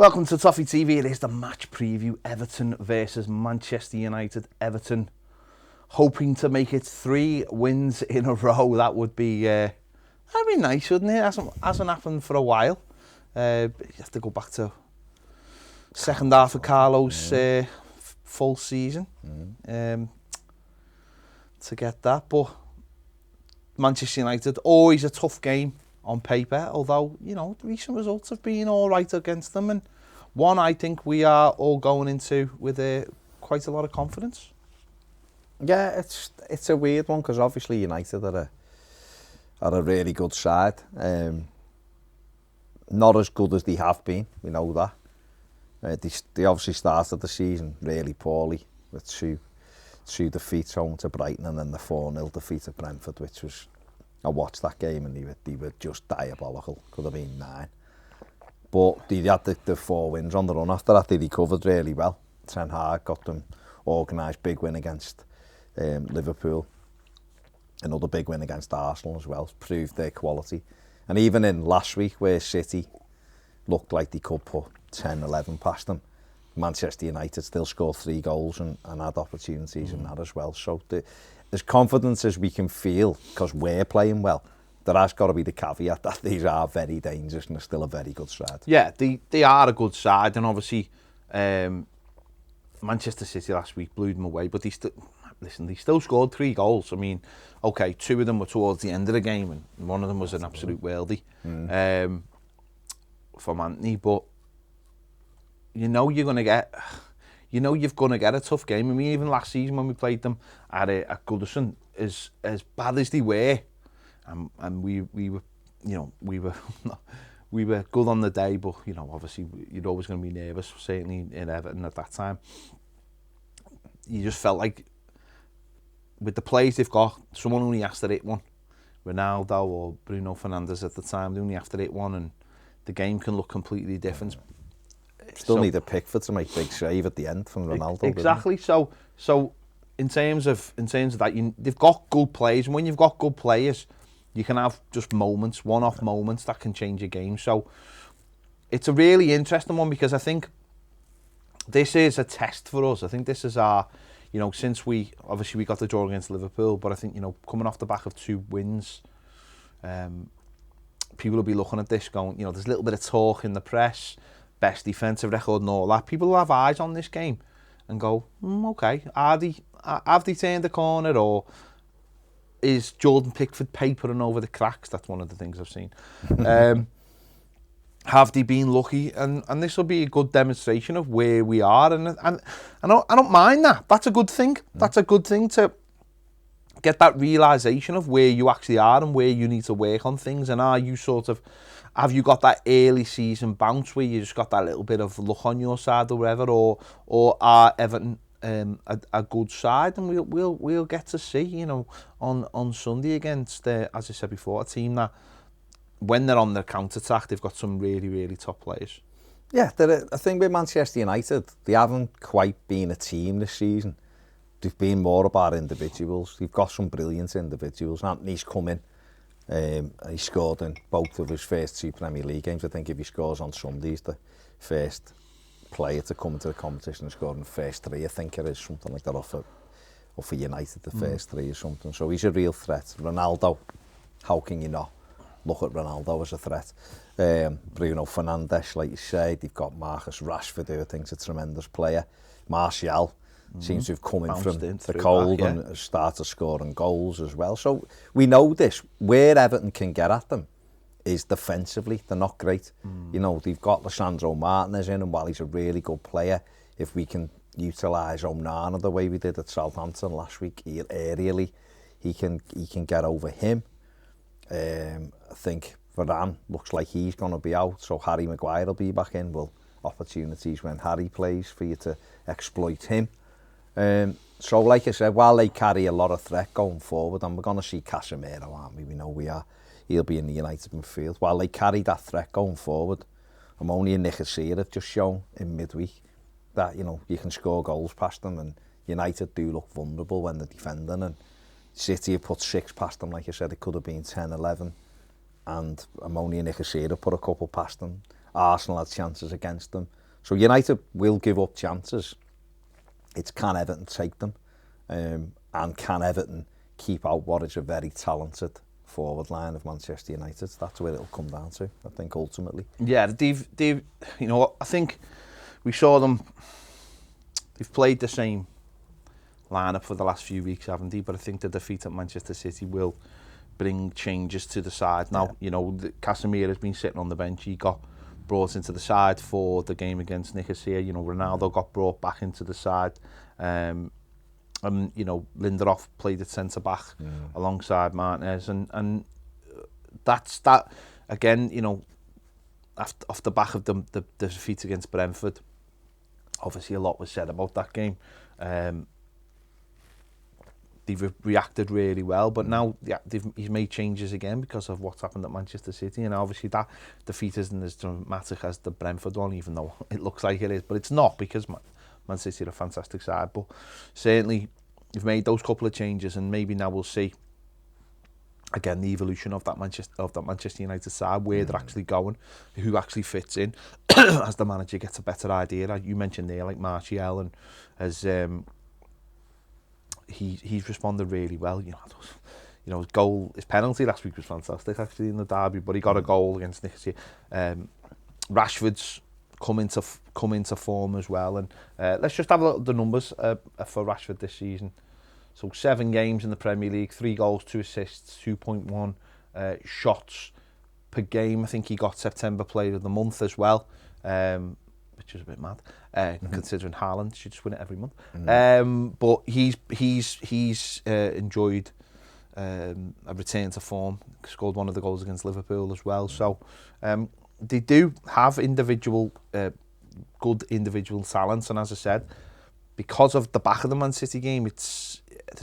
Welcome to Toffee TV. It is the match preview. Everton versus Manchester United. Everton hoping to make it 3 wins in a row. That would be that'd be nice, wouldn't it? Hasn't happened for a while. You have to go back to second half of Carlo's full season to get that. But Manchester United, always a tough game on paper, although, you know, the recent results have been all right against them, and one I think we are all going into with quite a lot of confidence. Yeah, it's a weird one because obviously United are a really good side. Not as good as they have been, we know that. They obviously started the season really poorly with two defeats home to Brighton and then the 4-0 defeat at Brentford, which was, I watched that game and they were just diabolical. Could have been 9. But they had the 4 wins on the run after that. They recovered really well. Ten Hag got them organised, big win against Liverpool. Another big win against Arsenal as well. Proved their quality. And even in last week where City looked like they could put 10-11 past them, Manchester United still scored 3 goals and had opportunities in that as well. So as confidence as we can feel, because we're playing well, there has got to be the caveat that these are very dangerous and they're still a very good side. Yeah, they are a good side, and obviously Manchester City last week blew them away, but they still scored 3 goals. I mean, okay, 2 of them were towards the end of the game, and one of them was an absolute worldie from Anthony. But you know you're going to get, you've going to get a tough game. I mean, even last season when we played them at Goodison, as bad as they were, and we were, you know, we were good on the day, but you know, obviously you're always going to be nervous, certainly in Everton at that time. You just felt like with the players they've got, someone only has to hit one. Ronaldo or Bruno Fernandes at the time, they only have to hit one, and the game can look completely different. Still need a Pickford to make big save at the end from Ronaldo. Exactly. So in terms of that, they've got good players, and when you've got good players, you can have just moments, one-off moments that can change a game. So it's a really interesting one because I think this is a test for us. I think this is our, you know, since we got the draw against Liverpool, but I think, you know, coming off the back of 2 wins, people will be looking at this going, you know, there's a little bit of talk in the press, best defensive record and all that. People will have eyes on this game and go, okay, have they turned the corner, or is Jordan Pickford papering over the cracks? That's one of the things I've seen. Have they been lucky? And this will be a good demonstration of where we are. And I don't mind that. That's a good thing. That's a good thing to get that realisation of where you actually are and where you need to work on things. And are you have you got that early season bounce where you just got that little bit of luck on your side or whatever, or are Everton a good side? And we'll get to see, you know, on Sunday against, as I said before, a team that when they're on their counter-attack, they've got some really, really top players. Yeah, I think with Manchester United, they haven't quite been a team this season. They've been more about individuals. They've got some brilliant individuals. Anthony's come in. He scored in both of his first 2 Premier League games. I think if he scores on Sunday, he's the first player to come into the competition and score in the first 3. I think it is something like that off for United, the first 3 or something. So he's a real threat. Ronaldo, how can you not look at Ronaldo as a threat? Bruno Fernandes, like you say, they've got Marcus Rashford, who I think is a tremendous player. Martial seems to have come in from the cold and has started scoring goals as well. So we know this. Where Everton can get at them is defensively. They're not great. You know, they've got Lisandro Martinez in, and while he's a really good player, if we can utilise Onana the way we did at Southampton last week, aerially, he can get over him. I think Varane looks like he's going to be out, so Harry Maguire will be back in. Well, opportunities when Harry plays for you to exploit him. So like I said, while they carry a lot of threat going forward, and we're going to see Casemiro, aren't we? We know we are. He'll be in the United midfield. While they carry that threat going forward, Ammonia and Nicosia have just shown in midweek that, you know, you can score goals past them, and United do look vulnerable when they're defending, and City have put 6 past them. Like I said, it could have been 10, 11, and Ammonia and Nicosia put a couple past them. Arsenal had chances against them. So United will give up chances. It's can Everton take them, and can Everton keep out what is a very talented forward line of Manchester United? That's where it'll come down to, I think, ultimately. Yeah, they've you know, I think we saw them. They've played the same lineup for the last few weeks, haven't they? But I think the defeat at Manchester City will bring changes to the side. Now, you know, Casemiro has been sitting on the bench. He got brought into the side for the game against Nicosia. You know, Ronaldo got brought back into the side. And, you know, Lindelof played at centre-back alongside Martinez. And that's that, again, you know, off the back of the defeat against Brentford. Obviously, a lot was said about that game. They've reacted really well, but now he's made changes again because of what's happened at Manchester City, and obviously that defeat isn't as dramatic as the Brentford one, even though it looks like it is, but it's not, because Man City are a fantastic side. But certainly you've made those couple of changes, and maybe now we'll see again the evolution of that Manchester United side, where they're actually going, who actually fits in as the manager gets a better idea. Like you mentioned there, like Martial, and as he's responded really well. You know, his goal, his penalty last week was fantastic actually in the derby, but he got a goal against Nicosia. Rashford's come into form as well, and let's just have a look at the numbers for Rashford this season. So 7 games in the Premier League, 3 goals, 2 assists, 2.1 shots per game. I think he got September Player of the Month as well, which is a bit mad, considering Haaland should just win it every month. But he's enjoyed a return to form. Scored one of the goals against Liverpool as well. So they do have good individual talents, and as I said, because of the back of the Man City game, there's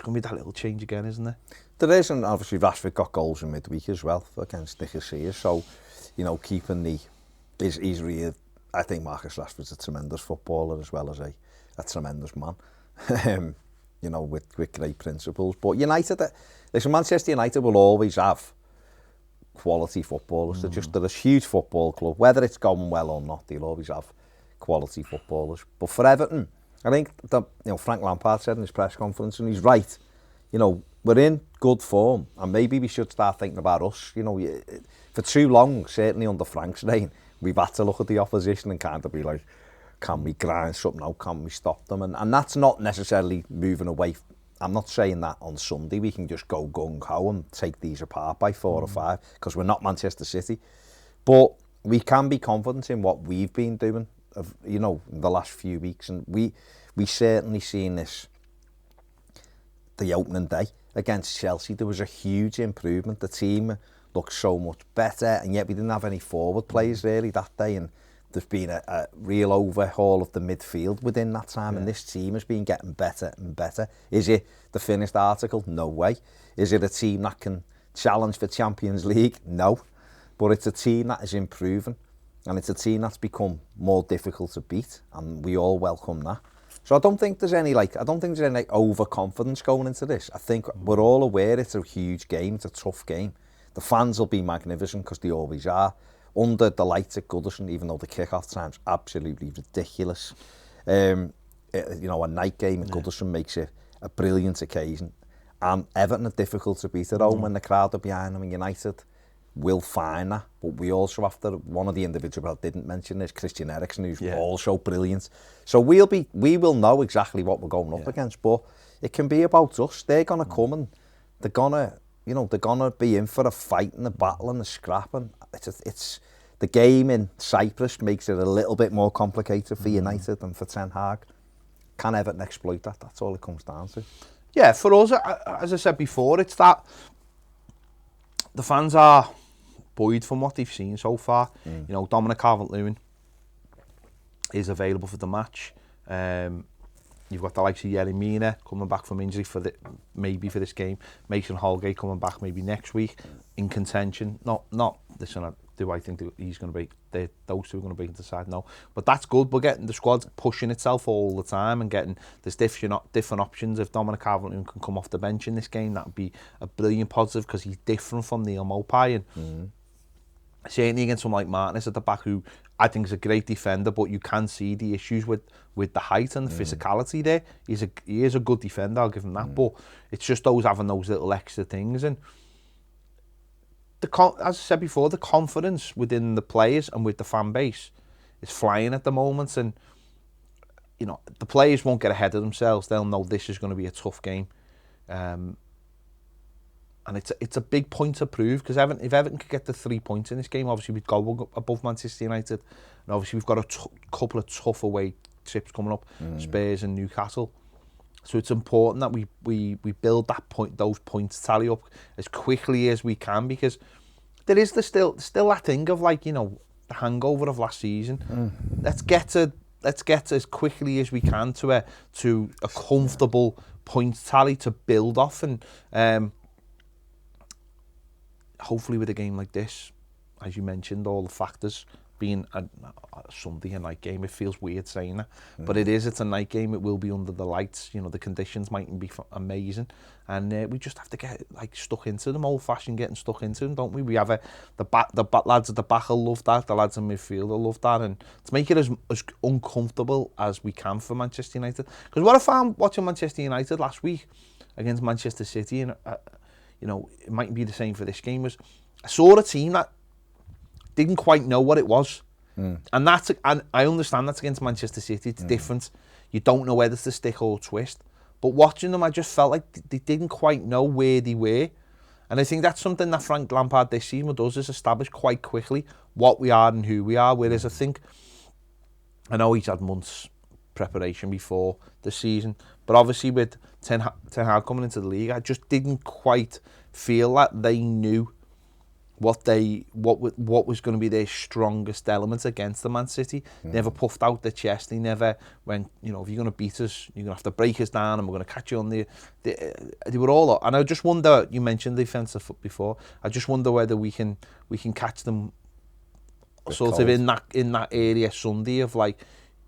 going to be that little change again, isn't there? There is, and obviously Rashford got goals in midweek as well against Nicosia. So, you know, keeping he's really, I think Marcus Rashford's a tremendous footballer as well as a tremendous man. You know, with great principles. But Manchester United will always have quality footballers. They're a huge football club. Whether it's going well or not, they'll always have quality footballers. But for Everton, I think Frank Lampard said in his press conference, and he's right. You know, we're in good form, and maybe we should start thinking about us. You know, for too long, certainly under Frank's reign, we've had to look at the opposition and kind of be like, can we grind something out? Can we stop them? And that's not necessarily moving away. I'm not saying that on Sunday we can just go gung-ho and take these apart by 4 or 5, because we're not Manchester City. But we can be confident in what we've been doing, in the last few weeks. And we certainly seen this the opening day against Chelsea. There was a huge improvement. The team looked so much better, and yet we didn't have any forward players really that day. And there's been a real overhaul of the midfield within that time, and this team has been getting better and better. Is it the finished article? No way. Is it a team that can challenge for Champions League? No. But it's a team that is improving, and it's a team that's become more difficult to beat, and we all welcome that. So I don't think there's any overconfidence going into this. I think we're all aware it's a huge game, it's a tough game. The fans will be magnificent, because they always are. Under the lights at Goodison, even though the kick-off time's absolutely ridiculous. A night game at Goodison makes it a brilliant occasion. And Everton are difficult to beat at home when the crowd are behind them, and United will find that. But we also have to, one of the individuals I didn't mention is Christian Eriksen, who's also brilliant. So we will know exactly what we're going up against, but it can be about us. They're going to come, and they're going to be in for a fight and a battle and a scrap, and it's the game in Cyprus makes it a little bit more complicated for United than for Ten Hag. Can Everton exploit that? That's all it comes down to. Yeah, for us, as I said before, it's that the fans are buoyed from what they've seen so far. You know, Dominic Calvert-Lewin is available for the match. You've got the likes of Yerry Mina coming back from injury maybe for this game. Mason Holgate coming back maybe next week in contention. Not listen, do I think that he's going to be those two are going to break into the side? No, but that's good. We're getting the squad pushing itself all the time and getting there's different options. If Dominic Calvert-Lewin can come off the bench in this game, that would be a brilliant positive, because he's different from Neil Maupay, and certainly against someone like Martinez at the back, who I think he's a great defender, but you can see the issues with the height and the physicality there. He is a good defender, I'll give him that, but it's just having those little extra things. And as I said before, the confidence within the players and with the fan base is flying at the moment, and you know, the players won't get ahead of themselves. They'll know this is going to be a tough game. And it's a big point to prove, because if Everton could get the 3 points in this game, obviously we'd go above Manchester United, and obviously we've got a couple of tough away trips coming up, Spurs and Newcastle. So it's important that we build those points tally up as quickly as we can, because there is still that thing of, like, you know, the hangover of last season. Let's get as quickly as we can to a comfortable point tally to build off, and hopefully with a game like this, as you mentioned, all the factors being a Sunday, a night game, it feels weird saying that, but it's a night game. It will be under the lights, you know, the conditions mightn't be amazing, and we just have to get stuck into them, old-fashioned getting stuck into them, don't we? We have the lads at the back will love that, the lads in midfield will love that, and to make it as uncomfortable as we can for Manchester United. Because what I found watching Manchester United last week against Manchester City, and you know, it might be the same for this game, was I saw a team that didn't quite know what it was. And I understand that's against Manchester City, it's different. You don't know whether to stick or twist. But watching them, I just felt like they didn't quite know where they were. And I think that's something that Frank Lampard this season does, is establish quite quickly what we are and who we are. Whereas I know he's had months preparation before the season, but obviously with Ten Hag coming into the league, I just didn't quite feel that they knew what was going to be their strongest elements against the Man City. Never puffed out their chest. They never went, you know, if you're going to beat us, you're going to have to break us down, and we're going to catch you on they were all, and I just wonder, you mentioned defensive before, I just wonder whether we can catch them sort of in that area Sunday of, like,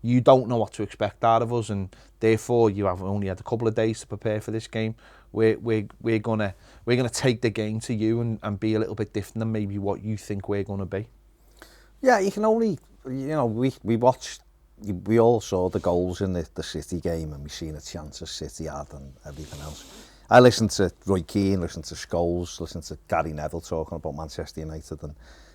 you don't know what to expect out of us, and therefore you have only had a couple of days to prepare for this game. We're gonna take the game to you and be a little bit different than maybe what you think we're gonna be. Yeah, you can only, you know, we watched, we all saw the goals in the City game, and we seen the chances City had and everything else. I listened to Roy Keane, listened to Scholes, listened to Gary Neville talking about Manchester United, and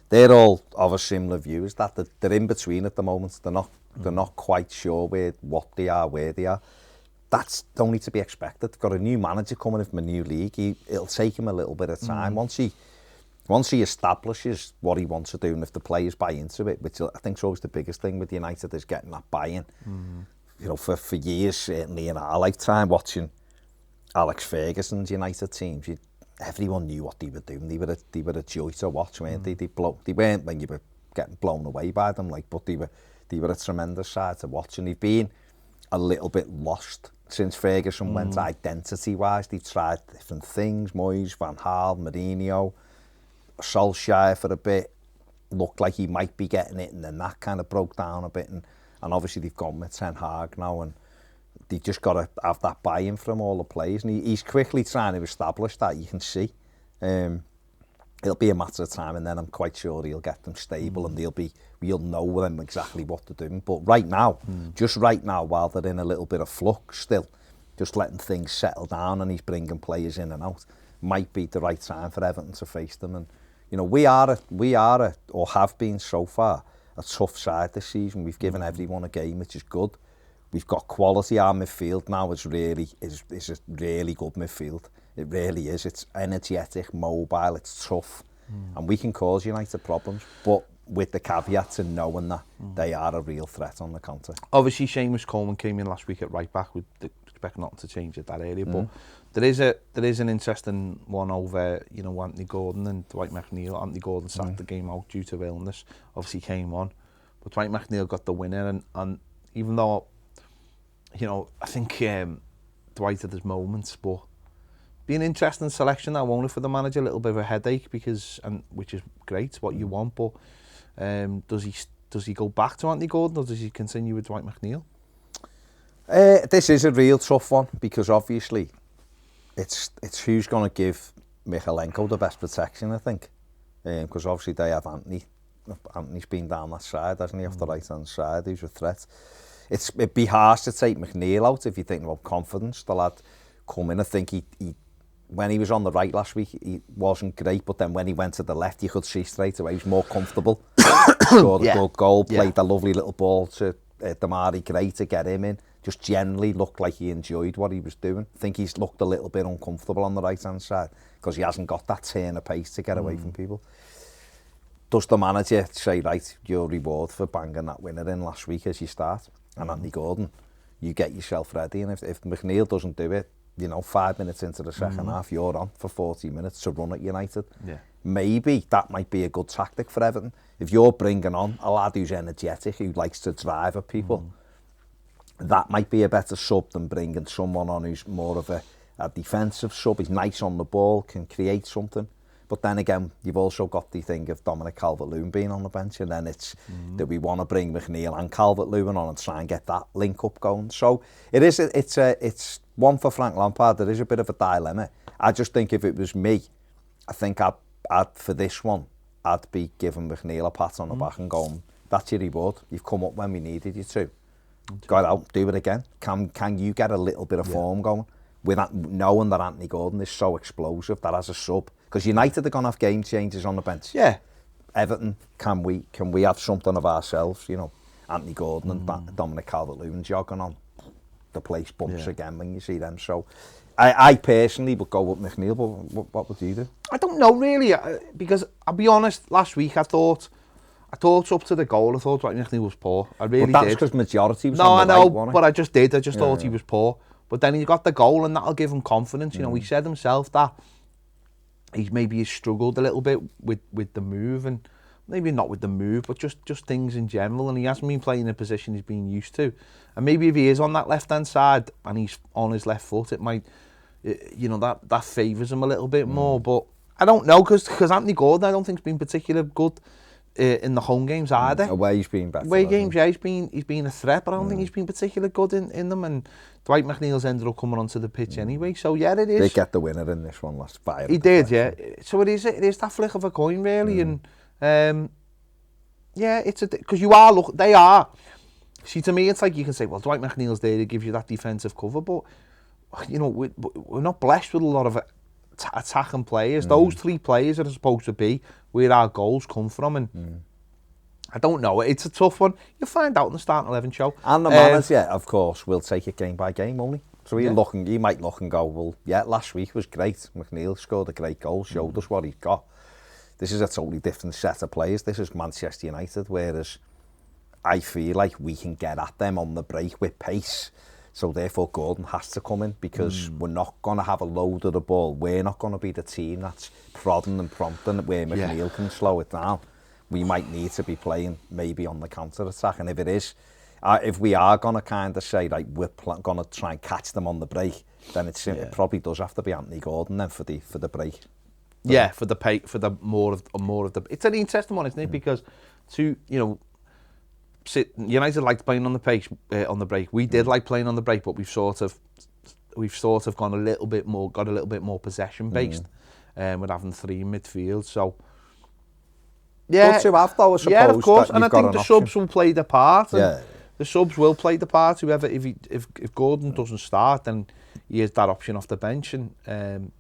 they're all of a similar view, is that they're in between at the moment. They're not quite sure where they are. That's only to be expected. They've got a new manager coming in from a new league. It'll take him a little bit of time. Once he establishes what he wants to do, and if the players buy into it, which I think is always the biggest thing with United, is getting that buy-in. You know, for years, certainly in our lifetime, watching Alex Ferguson's United teams, everyone knew what they were doing. They were a joy to watch, weren't they? They weren't when you were getting blown away by them, like, but they were a tremendous side to watch, and they've been a little bit lost since Ferguson went identity-wise. They've tried different things, Moyes, Van Gaal, Mourinho, Solskjaer for a bit, looked like he might be getting it, and then that kind of broke down a bit, and obviously they've gone with Ten Hag now, and they've just got to have that buy-in from all the players, and he's quickly trying to establish that, you can see. It'll be a matter of time, and then I'm quite sure he'll get them stable, and we'll know them exactly what they're doing. But right now, just right now, while they're in a little bit of flux still, just letting things settle down, and he's bringing players in and out, might be the right time for Everton to face them. And you know, we are or have been so far a tough side this season. We've given everyone a game, which is good. We've got quality. Our midfield now is a really good midfield. It really is. It's energetic, mobile, it's tough, and we can cause United problems, but with the caveats and knowing that they are a real threat on the counter. Obviously, Seamus Coleman came in last week at right back. We expect nothing to change at that area, but there is an interesting one over, you know, Anthony Gordon and Dwight McNeil. Anthony Gordon sat the game out due to illness. Obviously came on, but Dwight McNeil got the winner, and even though, you know, I think Dwight had his moments, but be an interesting selection that won't it for the manager, a little bit of a headache, because which is great, what you want, but does he go back to Anthony Gordon, or does he continue with Dwight McNeil? This is a real tough one, because obviously it's who's going to give Michalenko the best protection, I think, because obviously they have Anthony Anthony's been down that side, hasn't he, off the right-hand side, who's a threat. It'd be harsh to take McNeil out if you're thinking about confidence. The lad come in, I think he when he was on the right last week, he wasn't great, but then when he went to the left, you could see straight away he was more comfortable. Scored a good goal, played a lovely little ball to Damari Gray to get him in. Just generally looked like he enjoyed what he was doing. I think he's looked a little bit uncomfortable on the right-hand side because he hasn't got that turn of pace to get away from people. Does the manager say, right, your reward for banging that winner in last week as you start? And Anthony Gordon, you get yourself ready. And if McNeil doesn't do it, 5 minutes into the second half, you're on for 40 minutes to run at United. Yeah. Maybe that might be a good tactic for Everton. If you're bringing on a lad who's energetic, who likes to drive at people, that might be a better sub than bringing someone on who's more of a defensive sub. He's nice on the ball, can create something. But then again, you've also got the thing of Dominic Calvert-Lewin being on the bench, and then it's that we want to bring McNeil and Calvert-Lewin on and try and get that link up going. So it's one for Frank Lampard. There is a bit of a dilemma. I just think if it was me, I think I'd for this one, I'd be giving McNeil a pat on the back and going, that's your reward. You've come up when we needed you to. Go out, do it again. Can you get a little bit of form going? With that, knowing that Anthony Gordon is so explosive, that as a sub, because United are going to have game changers on the bench. Yeah. Everton, can we have something of ourselves? Anthony Gordon and Dominic Calvert-Lewin jogging on. The place bumps again when you see them. So, I personally would go with McNeil, but what would you do? I don't know really, because I'll be honest. Last week I thought up to the goal, I thought Dwight McNeil was poor. I really did. But that's because majority was on the right, wasn't it? But I just did. I just thought he was poor. But then he got the goal, and that'll give him confidence. He said himself that he's struggled a little bit with the move, and maybe not with the move, but just things in general. And he hasn't been playing in a position he's been used to. And maybe if he is on that left-hand side and he's on his left foot, it might, that favours him a little bit more. But I don't know, because Anthony Gordon, I don't think, has been particularly good in the home games either. Away he's been better. Away games, he's been a threat, but I don't think he's been particularly good in them. And Dwight McNeil's ended up coming onto the pitch anyway. So it is. They get the winner in this one last fire. He did, yeah. So it is that flick of a coin really, and it's because they are. See, to me, it's like you can say, well, Dwight McNeil's there, he gives you that defensive cover, but we're not blessed with a lot of attacking players. Those three players are supposed to be where our goals come from, and I don't know. It's a tough one. You'll find out in the starting 11 show. And the manager, of course, will take it game by game only. So he might look and go, well, yeah, last week was great. McNeil scored a great goal, showed us what he's got. This is a totally different set of players. This is Manchester United, whereas I feel like we can get at them on the break with pace. So therefore Gordon has to come in, because we're not going to have a load of the ball. We're not going to be the team that's prodding and prompting where McNeil can slow it down. We might need to be playing maybe on the counter-attack. And if it is, if we are going to kind of say, like, we're going to try and catch them on the break, then it probably does have to be Anthony Gordon then for the break. Yeah, for the more of the. It's an interesting one, isn't it? Because United liked playing on the pace on the break. We did like playing on the break, but we've sort of gone a little bit more possession based, with having three in midfield. So good to have though, I suppose. Yeah, of course, and I think the subs will play the part. And the subs will play the part. Whoever, if Gordon doesn't start, then he has that option off the bench. And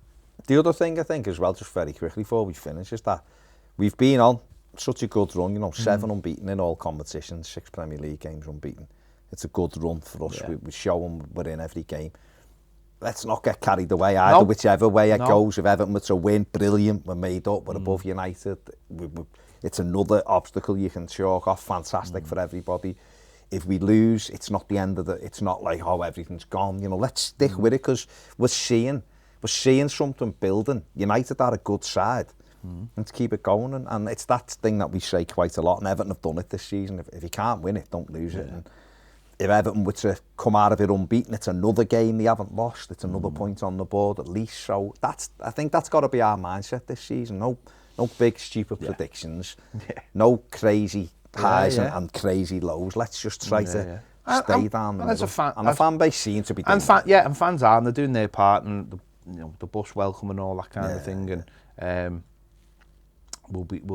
the other thing I think as well, just very quickly before we finish, is that we've been on such a good run, 7 unbeaten in all competitions, 6 Premier League games unbeaten. It's a good run for us. We show them we're in every game. Let's not get carried away either, whichever way it goes. If Everton were to win, brilliant, we're made up, we're above United. It's another obstacle you can chalk off, fantastic for everybody. If we lose, it's not the end of it's not like, oh, everything's gone. Let's stick with it, because we're seeing something building. United are a good side. And to keep it going, and it's that thing that we say quite a lot, and Everton have done it this season. If you can't win it, don't lose it. And if Everton were to come out of it unbeaten, it's another game they haven't lost, it's another point on the board at least. So I think that's got to be our mindset this season. No big stupid predictions, no crazy highs and crazy lows. Let's just try to stay down. And the fan base seems to be doing and fans are, and they're doing their part, and the bus welcome and all that kind of thing. And we'll be There's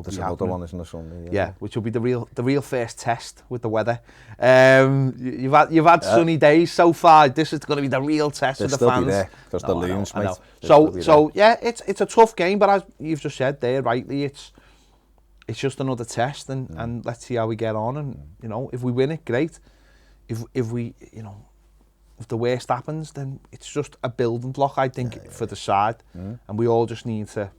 be another happening. one, isn't there, Sunday? Yeah, which will be the real first test with the weather. You've had sunny days so far. This is going to be the real test They'll with the still fans. be there, because the I know, loons, I mate. know. They'll still be So there. yeah, it's a tough game, but as you've just said there rightly, it's just another test, and let's see how we get on. And you know, if we win it, great. If we, you know, if the worst happens, then it's just a building block, I think, for the side, and we all just need to,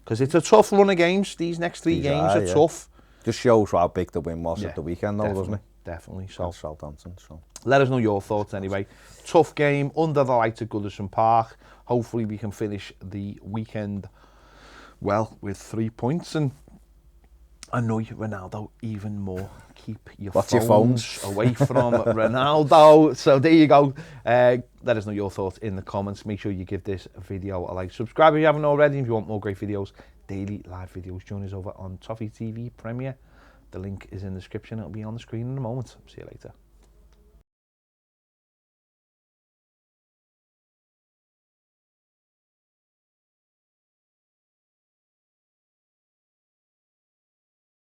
because it's a tough run of games. These next three games are tough. Just shows how big the win was at the weekend, though, doesn't it? Definitely. So Southampton. So let us know your thoughts anyway. Tough game under the lights at Goodison Park. Hopefully we can finish the weekend well with 3 points and annoy Ronaldo even more. Keep your phones away from Ronaldo. So there you go. Let us know your thoughts in the comments. Make sure you give this video a like. Subscribe if you haven't already. If you want more great videos, daily live videos, join us over on Toffee TV Premier. The link is in the description. It'll be on the screen in a moment. See you later.